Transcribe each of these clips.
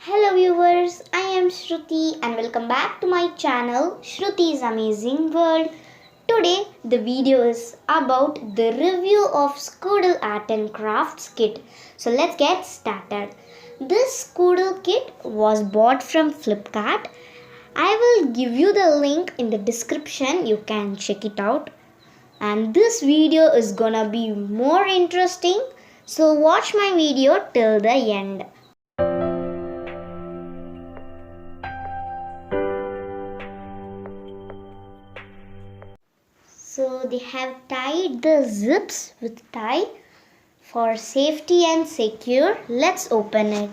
Hello viewers, I am Shruti and welcome back to my channel Shruti's Amazing World. Today the video is about the review of Skoodle Art and Crafts kit. So let's get started. This Skoodle kit was bought from Flipkart. I will give you the link in the description, you can check it out. And this video is gonna be more interesting, so watch my video till the end. So they have tied the zips with tie for safety and secure. Let's open it.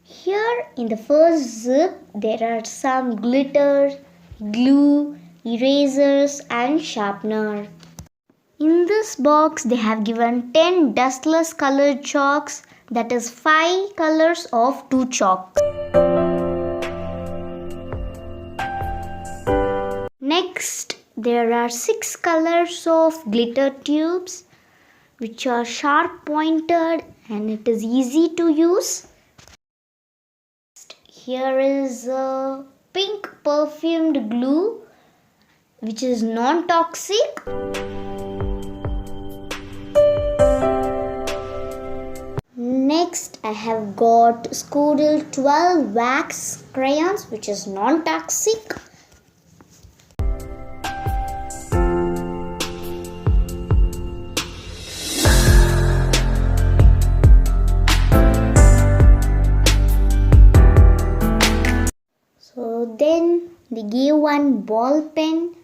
Here in the first zip there are some glitter, glue, erasers and sharpener. In this box they have given 10 dustless colored chalks, that is 5 colors of 2 chalk. Next, there are 6 colors of glitter tubes which are sharp pointed and it is easy to use. Here is a pink perfumed glue which is non-toxic. Next, I have got Skoodle 12 wax crayons which is non-toxic. Then they gave one ball pen,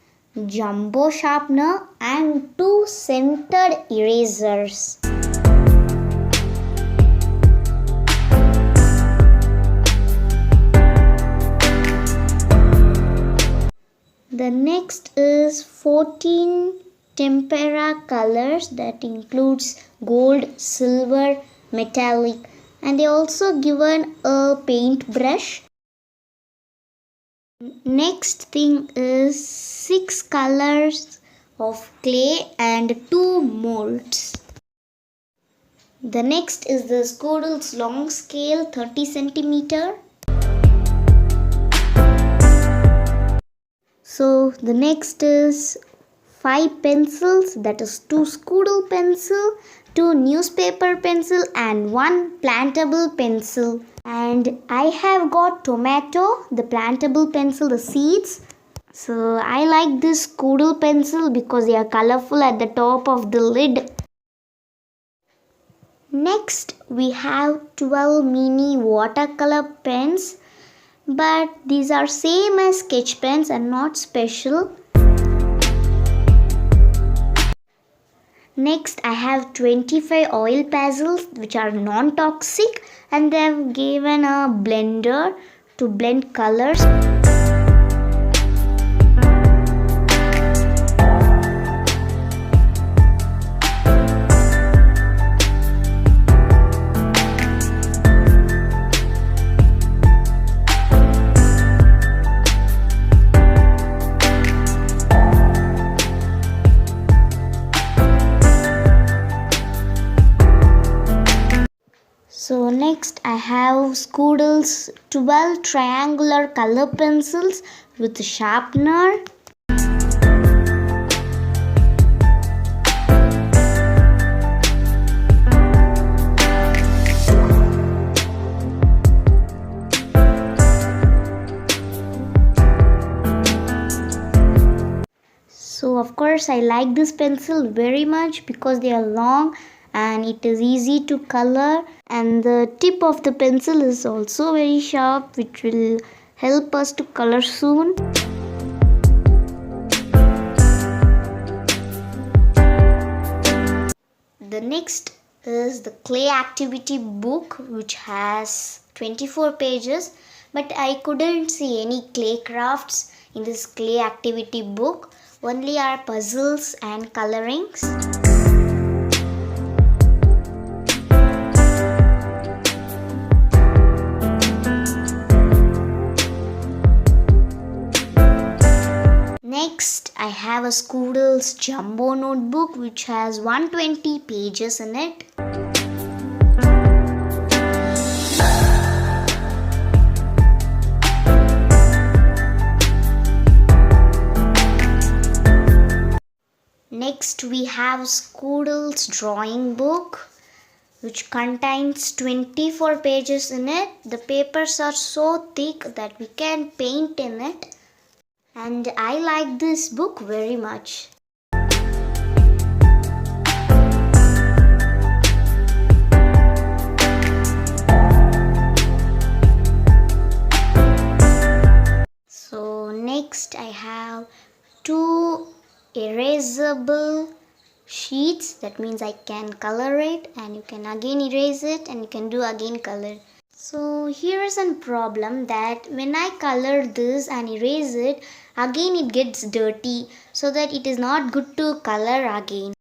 jumbo sharpener and 2 centered erasers. The next is 14 tempera colors, that includes gold, silver, metallic, and they also given a paintbrush. Next thing is 6 colors of clay and 2 molds. The next is the Skoodle's long scale 30 cm. So the next is 5 pencils, that is 2 Skoodle pencil, 2 newspaper pencil and 1 plantable pencil. And I have got tomato, the plantable pencil, the seeds. So I like this Skoodle pencil because they are colorful at the top of the lid. Next we have 12 mini watercolor pens, but these are same as sketch pens and not special. Next I have 25 oil pastels which are non-toxic and they have given a blender to blend colors. So next I have Skoodle's 12 triangular color pencils with sharpener. So of course I like this pencil very much because they are long and it is easy to color, and the tip of the pencil is also very sharp which will help us to color soon. The next is the clay activity book which has 24 pages, but I couldn't see any clay crafts in this clay activity book, only are puzzles and colorings. Next, I have a Skoodle's jumbo notebook which has 120 pages in it. Next, we have Skoodle's drawing book which contains 24 pages in it. The papers are so thick that we can paint in it. And I like this book very much. So next I have two erasable sheets. That means I can color it and you can again erase it and you can do again color. So here is a problem that when I color this and erase it, again it gets dirty, so that it is not good to color again.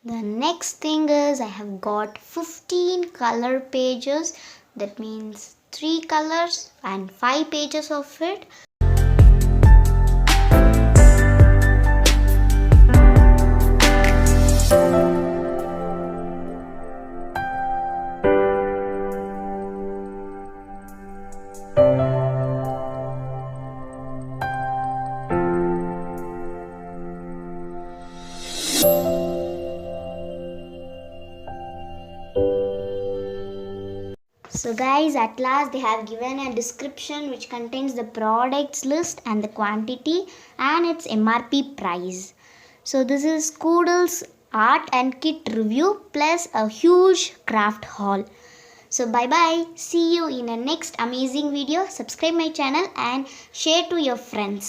The next thing is I have got 15 color pages. That means 3 colors and 5 pages of it. So guys, at last they have given a description which contains the products list and the quantity and its MRP price. So this is Skoodle's art and kit review plus a huge craft haul. So bye bye. See you in a next amazing video. Subscribe my channel and share to your friends.